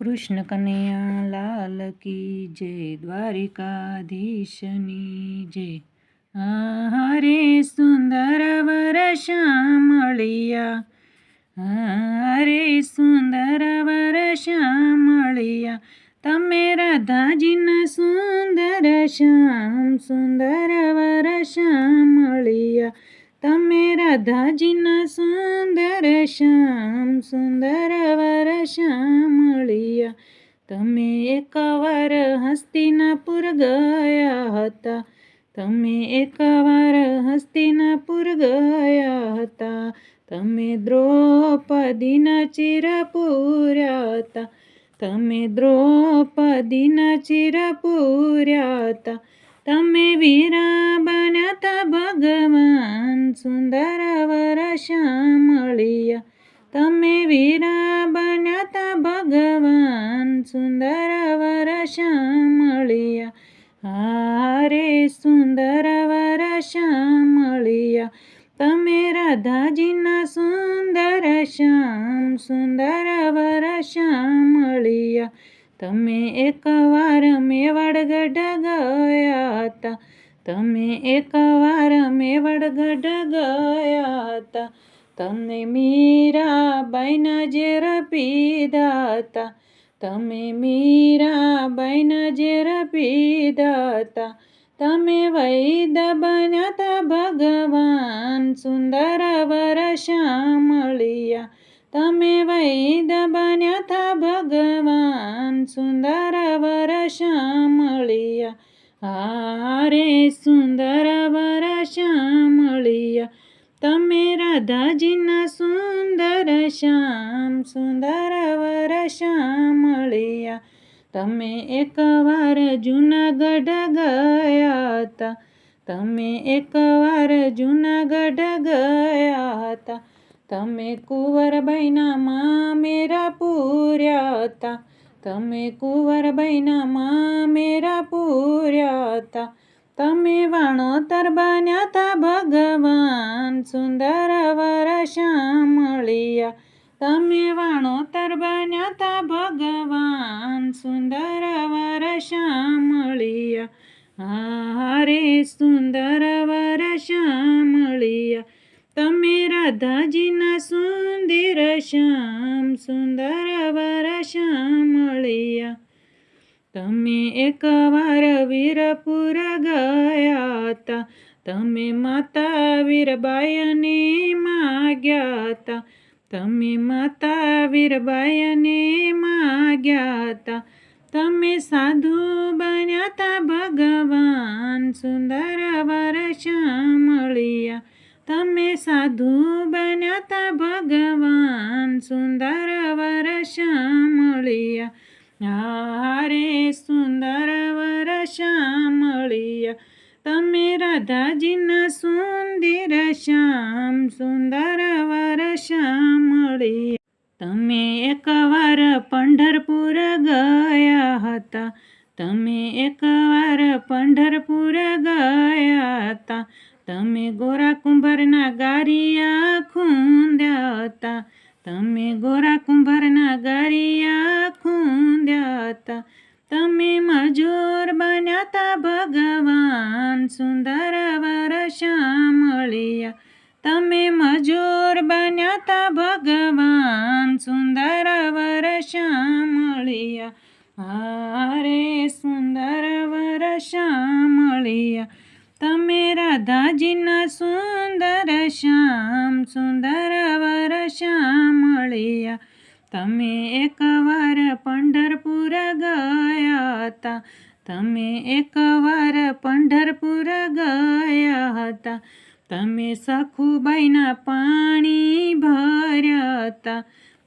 કૃષ્ણ કનૈયા લાલ કી જય, દ્વારિકાધીશની જય. હરે સુંદર વર શ્યામળિયા, હરે સુંદર વર શ્યામળિયા, તમે રાધાજીના સુંદર શ્યામ, સુંદર વર શ્યામળિયા, તમે રાધાજીના સુંદર શ્યામ, સુંદર વર શ્યામળિયા. તમે એકવાર હસ્તિનાપુર ગયા હતા, તમે એકવાર હસ્તિનાપુર ગયા હતા, તમે દ્રૌપદીના ચિર પૂર્યા હતા, તમે દ્રૌપદીના ચિર પૂર્યા હતા, તમે વીરા બન્યા તા ભગવાન, સુંદર વર શ્યામળિયા, તમે વીરા બન્યા તા ભગવાન, સુંદર વર શ્યામળિયા. હરે સુંદર વર શ્યામળિયા, તમે રાધાજીના સુંદર શ્યામ, સુંદર વર શ્યામળિયા, તમે એકવાર મેવાડગઢ ગયા હતા, તમે એકવાર મેવાડગઢ ગયા હતા, તમે મીરાબાઈના ઝેર પીધા હતા, તમે મીરાબાઈના ઝેર પીધા હતા, તમે વૈદ્ય બન્યા તા ભગવાન, સુંદર વર શ્યામળિયા, તમે વૈદ્ય બન્યા તા ભગવાન, સુંદર વર શ્યામળિયા. હરે સુંદર વર શ્યામળિયા, તમે રાધાજીના સુંદર શ્યામ, સુંદર વર શ્યામળિયા, તમે એકવાર જૂનાગઢ ગયા હતા, તમે એકવાર જૂનાગઢ ગયા હતા, તમે કુંવરબાઈના મામેરા પૂર્યા હતા, તમે કુંવરબાઈના મામેરા પૂર્યા હતા, તમે વાણોતર બન્યા તા ભગવાન, સુંદર વર શ્યામળિયા, તમે વાણોતર બન્યા તા ભગવાન, સુંદર વર શ્યામળિયા. હરે સુંદર વર શ્યામળિયા, તમે રાધાજીના સુંદર શ્યામ, સુંદર વર શ્યામળિયા, તમે એકવાર વીરપુર ગયા હતા, તમે માતા વીરબાઈને માગ્યા હતા, તમે માતા વીરબાઈને માગ્યા હતા, તમે સાધુ બન્યા તા ભગવાન, સુંદર વર શ્યામળિયા, તમે સાધુ બન્યા તા ભગવાન, સુંદર વર શ્યામળિયા. હરે સુંદર વર શ્યામળિયા, તમે રાધાજીના સુંદર શ્યામ, સુંદર વર શ્યામળિયા, તમે એકવાર પંઢરપુર ગયા હતા, તમે એકવાર પંઢરપુર ગયા હતા, તમે ગોરા કુંભારના ગારિયા ખૂંદ્યા હતા, તમે ગોરા કુંભારના ગારિયા ખૂંદ્યા હતા, તમે મજૂર બન્યા તા ભગવાન, સુંદર વર શ્યામળિયા, તમે મજૂર બન્યા તા ભગવાન, સુંદર વર શ્યામળિયા. હરે સુંદર વર શ્યામળિયા, તમે રાધાજીના સુંદર શ્યામ, સુંદર વર શ્યામળિયા, તમે એકવાર પંઢરપુર ગયા હતા, તમે એકવાર પંઢરપુર ગયા હતા, તમે સખુબાઈના પાણી ભર્યા હતા,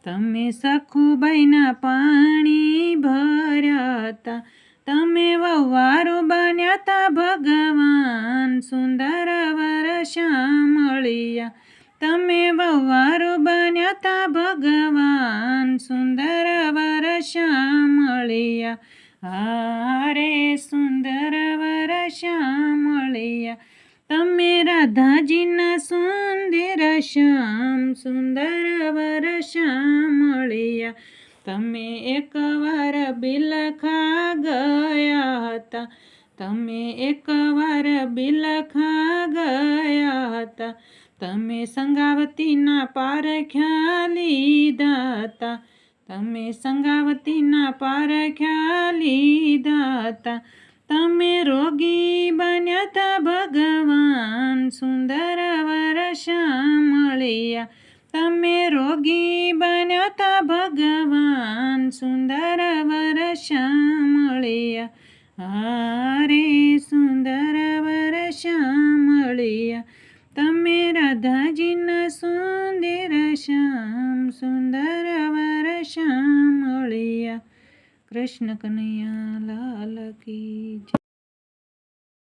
તમે સખુબાઈના પાણી ભર્યા હતા, તમે વહવારો બન્યા તા ભગવાન, સુંદર વર શ્યામળિયા, તમે વહવારો બન્યા તા ભગવાન, સુંદર વર શ્યામળિયા. હરે સુંદર વર શ્યામળિયા, તમે રાધાજીના સુંદર શ્યામ, સુંદર વર શ્યામળિયા, તમે એક એકવાર બિલખા ગયા હતા, તમે એકવાર બિલખા ગયા હતા, તમે સંગાવતીના પારખ્યા લીધા હતા, તમે સંગાવતીના પારખ્યા લીધા હતા, તમે રોગી બન્યા તા ભગવાન સુંદર વર શ્યામળિયા, તમે રોગી બન્યા તા ભગવાન સુંદર વર શ્યામળિયા, હારે સુંદર વર શ્યામળિયા, તમે રાધાજીના સુંદર શ્યામ સુંદર વર શ્યામળિયા. કૃષ્ણ કનૈયા લાલ કી જય.